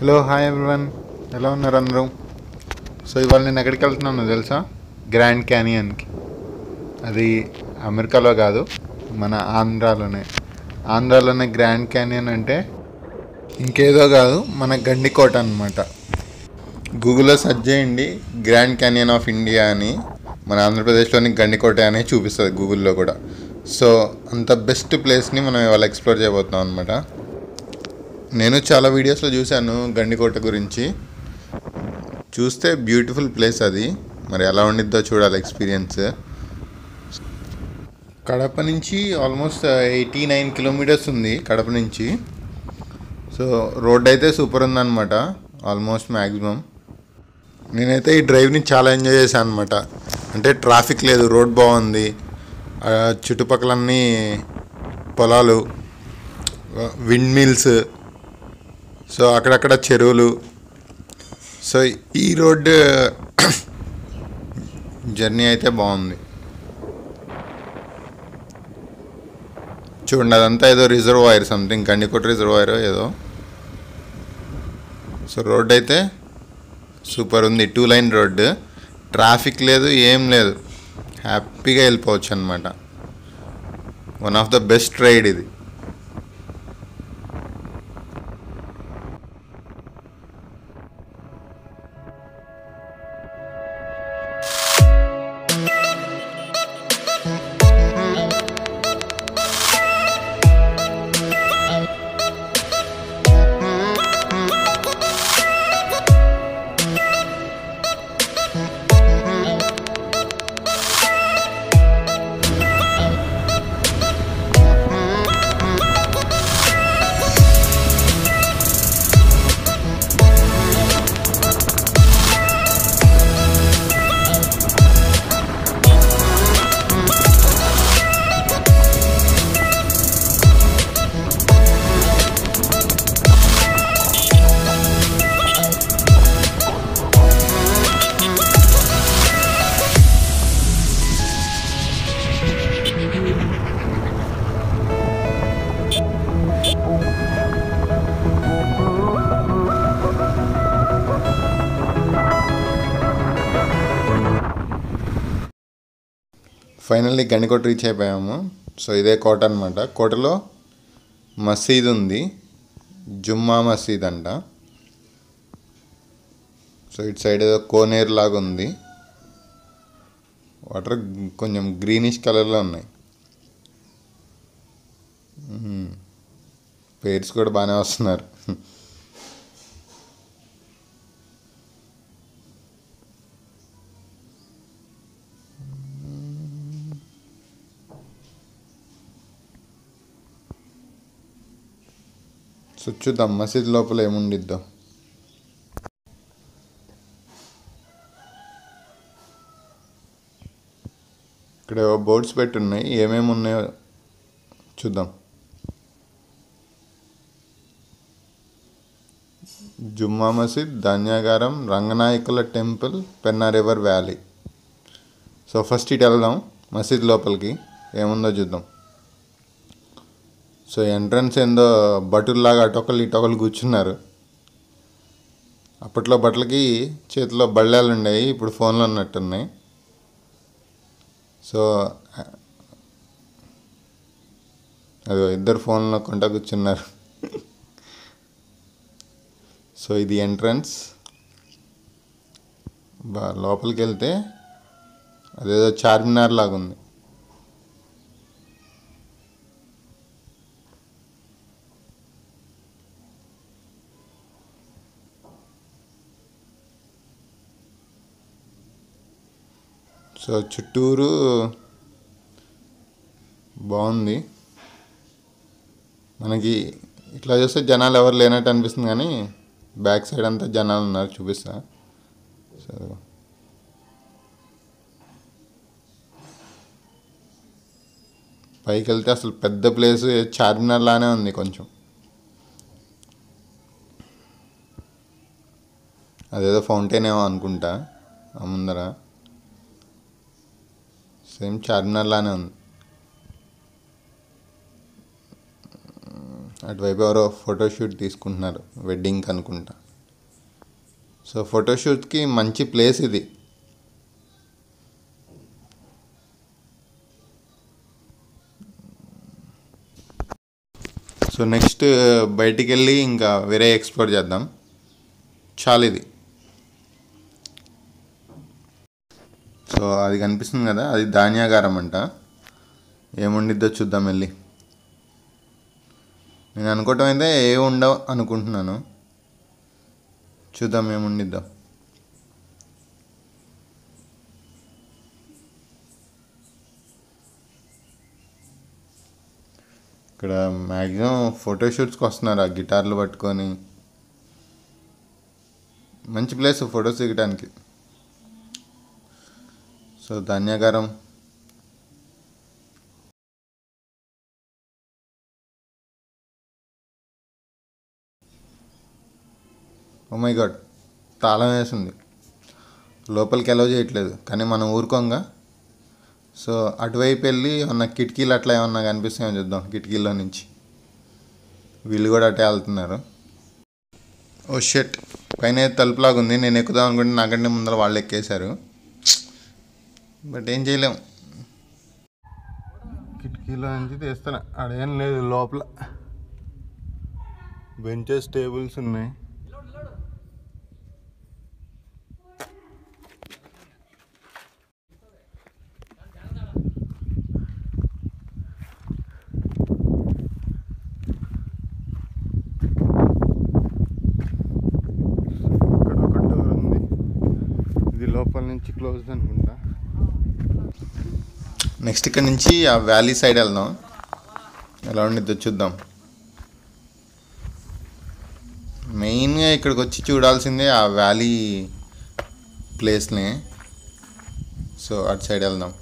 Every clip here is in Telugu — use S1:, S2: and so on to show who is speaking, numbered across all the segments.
S1: హలో హాయ్ ఎవ్రీవన్, ఎలా ఉన్నారు అందరూ? సో ఇవాళ నేను ఎక్కడికి వెళ్తున్నానో తెలుసా? గ్రాండ్ క్యానియన్కి. అది అమెరికాలో కాదు, మన ఆంధ్రాలోనే గ్రాండ్ క్యానియన్ అంటే ఇంకేదో కాదు, మన గండికోట అనమాట. గూగుల్లో సెర్చ్ చేయండి గ్రాండ్ క్యానియన్ ఆఫ్ ఇండియా అని, మన ఆంధ్రప్రదేశ్లోని గండికోట అని చూపిస్తుంది గూగుల్లో కూడా. సో అంత బెస్ట్ ప్లేస్ని మనం ఇవాళ ఎక్స్ప్లోర్ చేయబోతున్నాం అనమాట. నేను చాలా వీడియోస్లో చూశాను గండికోట గురించి. చూస్తే బ్యూటిఫుల్ ప్లేస్ అది. మరి ఎలా ఉండిద్దో చూడాలి ఎక్స్పీరియన్స్. కడప నుంచి ఆల్మోస్ట్ 89 కిలోమీటర్స్ ఉంది కడప నుంచి. సో రోడ్ అయితే సూపర్ ఉందన్నమాట, ఆల్మోస్ట్ మ్యాక్సిమం. నేనైతే ఈ డ్రైవ్ని చాలా ఎంజాయ్ చేశాను అనమాట. అంటే ట్రాఫిక్ లేదు, రోడ్ బాగుంది, చుట్టుపక్కలన్నీ పొలాలు, విండ్ మిల్స్, సో అక్కడక్కడ చెరువులు. సో ఈ రోడ్డు జర్నీ అయితే బాగుంది. చూడండి, అదంతా ఏదో రిజర్వాయర్, సంథింగ్ గండికోట రిజర్వాయర్ ఏదో. సో రోడ్ అయితే సూపర్ ఉంది, 2 లైన్ రోడ్డు, ట్రాఫిక్ లేదు, ఏం లేదు, హ్యాపీగా వెళ్ళిపోవచ్చు అనమాట. One of the best ride ఇది. ఫైనల్లీ గండికోట రీచ్ అయిపోయాము. సో ఇదే కోట అనమాట. కోటలో మసీద్ ఉంది, జుమ్మా మసీద్ అంట. సో ఇటు సైడ్ ఏదో కోనేరు లాగా ఉంది, వాటర్ కొంచెం గ్రీనిష్ కలర్లో ఉన్నాయి. పేర్స్ కూడా బాగానే వస్తున్నారు. సో చూద్దాం మసీద్ లోపల ఏముండిద్దో. ఇక్కడ బోర్డ్స్ పెట్టున్నాయి, ఏమేమి ఉన్నాయో చూద్దాం. జుమ్మా మసీద్, ధాన్యాగారం, రంగనాయకుల temple, Penna river valley. So first ఇటు వెళ్దాం, మసీద్ లోపలికి ఏముందో చూద్దాం. సో ఎంట్రన్స్ ఏందో బటుల్లాగా అటొకళ్ళు ఇటొకళ్ళు కూర్చున్నారు. అప్పట్లో బట్టలకి చేతిలో బళ్ళాలు ఉండేవి, ఇప్పుడు ఫోన్లు ఉన్నట్టున్నాయి. సో అదో ఇద్దరు ఫోన్లో కొంటా కూర్చున్నారు. సో ఇది ఎంట్రన్స్. లోపలికి వెళ్తే అదేదో చార్మినార్ లాగా ఉంది. సో చుట్టూరు బాగుంది. మనకి ఇట్లా చూస్తే జనాలు ఎవరు లేనట్టు అనిపిస్తుంది, కానీ బ్యాక్ సైడ్ అంతా జనాలు ఉన్నారు, చూపిస్తా. సో పైకి వెళ్తే అసలు పెద్ద ప్లేస్ చార్మినార్ లానే ఉంది కొంచెం. అదేదో ఫౌంటైన్ ఏమో అనుకుంటా ముందర. సేమ్ చార్మినార్ లానే ఉంది. అటువైపు ఎవరో ఫోటోషూట్ తీసుకుంటున్నారు, వెడ్డింగ్కి అనుకుంటా. సో ఫోటోషూట్కి మంచి ప్లేస్ ఇది. సో నెక్స్ట్ బయటికి వెళ్ళి ఇంకా వేరే ఎక్స్ప్లోర్ చేద్దాం. చాలా ఇది. సో అది కనిపిస్తుంది కదా, అది ధాన్యాగారం అంట. ఏముండిద్దో చూద్దాం వెళ్ళి. నేను అనుకోవటం అయితే ఏ ఉండవు అనుకుంటున్నాను. చూద్దాం ఏముండిద్దో. ఇక్కడ మ్యాక్సిమం ఫోటోషూట్స్కి వస్తున్నారు ఆ గిటార్లు పట్టుకొని. మంచి ప్లేస్ ఫొటోస్ దిగడానికి. సో ధాన్యాగారం. ఓ మై గాడ్, తాళం వేసింది, లోపలికి అలౌ చేయట్లేదు. కానీ మనం ఊరుకోంగా. సో అటువైపు వెళ్ళి ఏమన్నా కిటికీలు అట్లా ఏమన్నా కనిపిస్తాయో చూద్దాం. కిటికీల్లో నుంచి వీళ్ళు కూడా అటే వెళ్తున్నారు. ఓ షెట్, పైన తలుపులాగా ఉంది. నేను ఎక్కుదాం అనుకుంటే నాకంటే ముందర వాళ్ళు ఎక్కేశారు. బట్ ఏం చేయలేం. కిటికీలో నుంచి తీస్తాను. అడేం లేదు, లోపల బెంచెస్ టేబుల్స్ ఉన్నాయి. లోపల నుంచి క్లోజ్ అనుకుంటా. నెక్స్ట్ ఇక్కడ నుంచి ఆ వ్యాలీ సైడ్ వెళ్దాం. ఎలా ఉండిద్దో చూద్దాం. మెయిన్గా ఇక్కడికి వచ్చి చూడాల్సిందే ఆ వ్యాలీ ప్లేస్ని. సో అటు సైడ్ వెళ్దాం.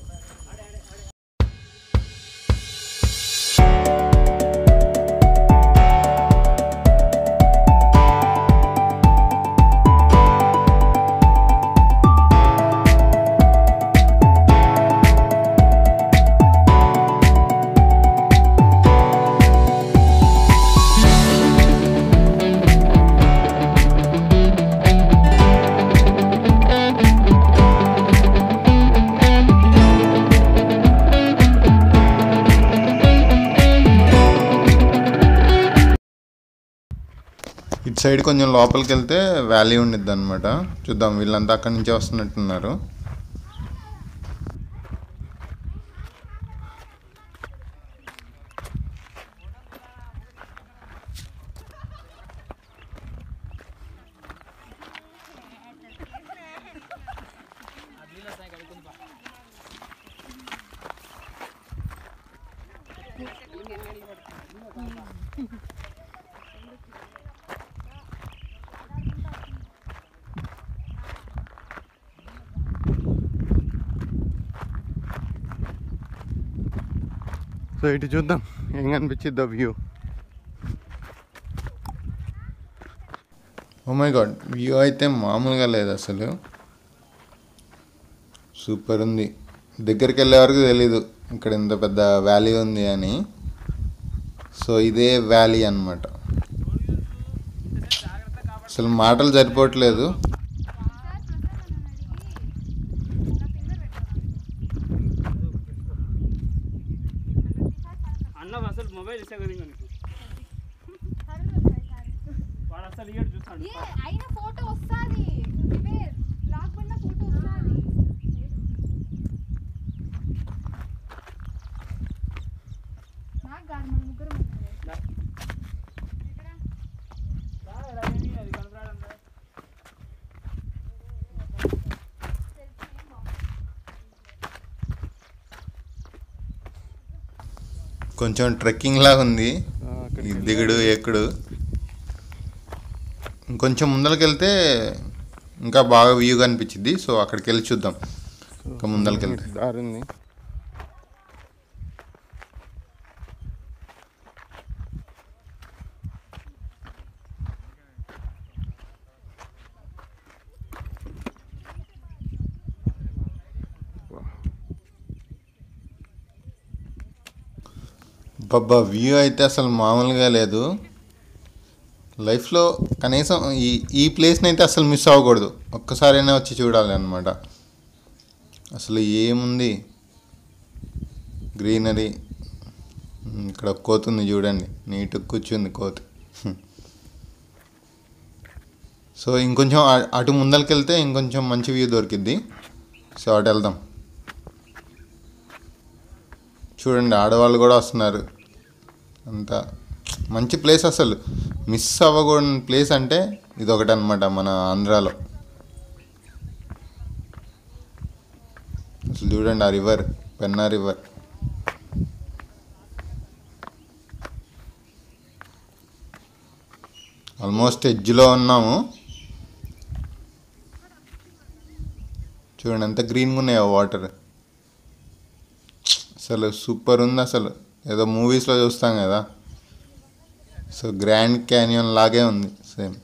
S1: ఇటు సైడ్ కొంచెం లోపలికి వెళ్తే వ్యాలీ ఉండిద్ది అనమాట. చూద్దాం, వీళ్ళంతా అక్కడి నుంచే వస్తున్నట్టున్నారు. సో ఇటు చూద్దాం ఏం కనిపించిద్దో view. Oh my God, view అయితే మామూలుగా లేదు అసలు. సూపర్ ఉంది. దగ్గరికి వెళ్ళే వరకు తెలీదు ఇక్కడ ఇంత పెద్ద వ్యాలీ ఉంది అని. సో ఇదే వ్యాలీ అన్నమాట. అసలు మాటలు సరిపోవట్లేదు. కొంచెం ట్రెక్కింగ్ లాగా ఉంది, దిగుడు ఎక్కుడు. ఇంకొంచెం ముందరికి వెళ్తే ఇంకా బాగా వ్యూ కనిపించింది. సో అక్కడికి వెళ్ళి చూద్దాం. ఇంకా ముందరికి వెళ్తే దారి ఉంది. బాబా వ్యూ అయితే అసలు మామూలుగా లేదు. లైఫ్లో కనీసం ఈ ప్లేస్ని అయితే అసలు మిస్ అవ్వకూడదు, ఒక్కసారైనా వచ్చి చూడాలి అనమాట. అసలు ఏముంది, గ్రీనరీ. ఇక్కడ కోతి ఉంది చూడండి, నీట్గా కూర్చుంది కోతి. సో ఇంకొంచెం అటు ముందరికి వెళ్తే ఇంకొంచెం మంచి వ్యూ దొరికిద్ది. సో అటు వెళ్దాం. చూడండి ఆడవాళ్ళు కూడా వస్తున్నారు. అంత మంచి ప్లేస్, అసలు మిస్ అవ్వకూడని ప్లేస్ అంటే ఇదొకటి అనమాట మన ఆంధ్రాలో. అసలు చూడండి ఆ రివర్, పెన్నా రివర్. ఆల్మోస్ట్ ఎడ్జ్లో ఉన్నాము. చూడండి ఎంత గ్రీన్గా ఉన్నాయో వాటర్. అసలు సూపర్ ఉంది. అసలు ఏదో మూవీస్లో చూస్తాం కదా, సో గ్రాండ్ క్యానియన్ లాగే ఉంది same.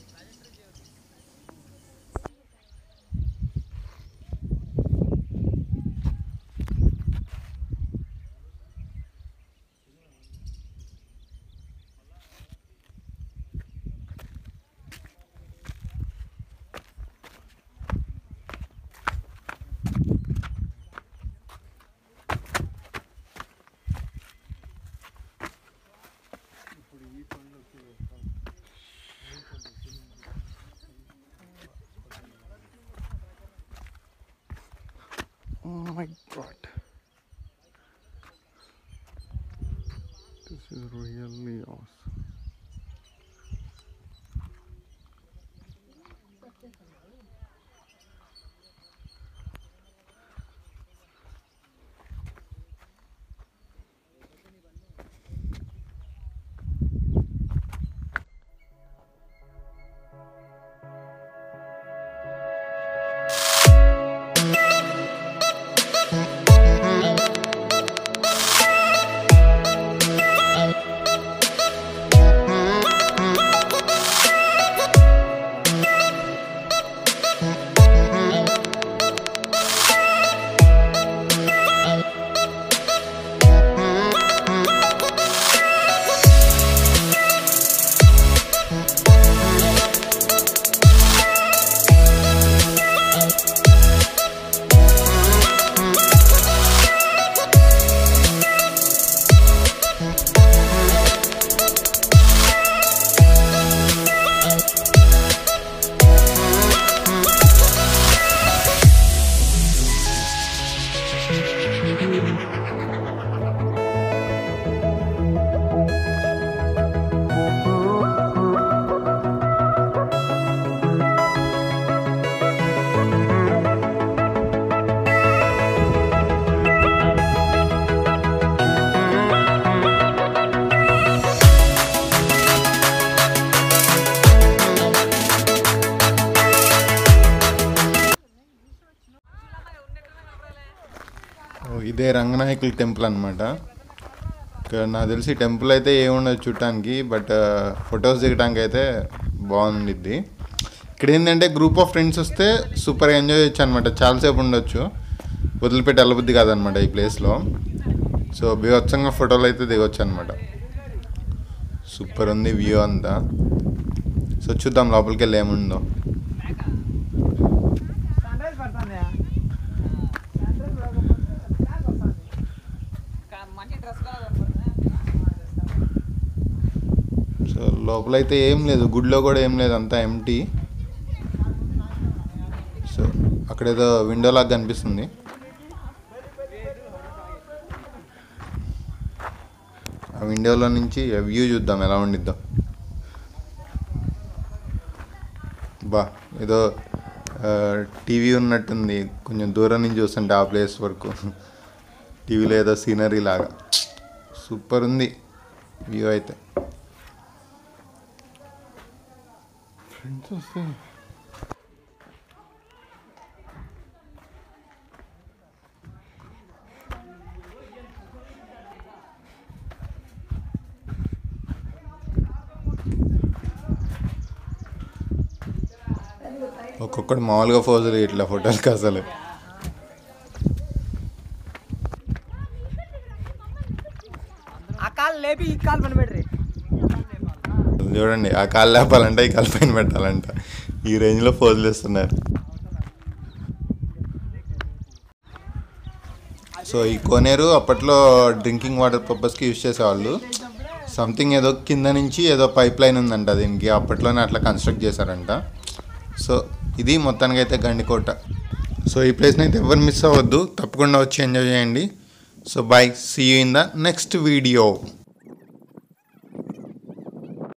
S2: Oh my god. This is really awesome.
S1: ఇదే రంగనాయకుల టెంపుల్ అనమాట. ఇక్కడ నాకు తెలిసి టెంపుల్ అయితే ఏముండదు చూడటానికి, బట్ ఫొటోస్ దిగడానికి అయితే బాగుండిద్ది. ఇక్కడ ఏంటంటే గ్రూప్ ఆఫ్ ఫ్రెండ్స్ వస్తే సూపర్గా ఎంజాయ్ చేయొచ్చు అనమాట. చాలాసేపు ఉండొచ్చు, వదిలిపెట్టి వెళ్ళబుద్ధి కాదనమాట ఈ ప్లేస్లో. సో బీభత్సంగా ఫోటోలు అయితే దిగొచ్చు అనమాట. సూపర్ ఉంది వ్యూ అంతా. సో చూద్దాం లోపలికి వెళ్ళి ఏముందో. సో లోపలైతే ఏం లేదు, గుడిలో కూడా ఏం లేదు, అంతా ఎంటీ. సో అక్కడేదో విండో లాగా కనిపిస్తుంది. ఆ విండోలో నుంచి వ్యూ చూద్దాం ఎలా ఉండిద్దో. బా ఏదో టీవీ ఉన్నట్టుంది కొంచెం దూరం నుంచి చూస్తుంటే ఆ ప్లేస్ వరకు. టీవీలో ఏదో సీనరీ లాగా సూపర్ ఉంది వ్యూ అయితే. ఫ్రెండ్స్ వస్తే ఒక్కొక్కటి మామూలుగా పోజులు ఇట్లా ఫోటోలకి అసలు. చూడండి, ఆ కాలు లేపాలంట, ఈ కాలు పైన పెట్టాలంట, ఈ రేంజ్లో పోజులు ఇస్తున్నారు. సో ఈ కోనేరు అప్పట్లో డ్రింకింగ్ వాటర్ పర్పస్కి యూజ్ చేసేవాళ్ళు. సంథింగ్ ఏదో కింద నుంచి ఏదో పైప్ లైన్ ఉందంట దీనికి, అప్పట్లోనే అట్లా కన్స్ట్రక్ట్ చేశారంట. సో ఇది మొత్తానికి అయితే గండికోట. సో ఈ ప్లేస్ని అయితే ఎవరు మిస్ అవ్వద్దు, తప్పకుండా వచ్చి ఎంజాయ్ చేయండి. So bye, see you in the next video.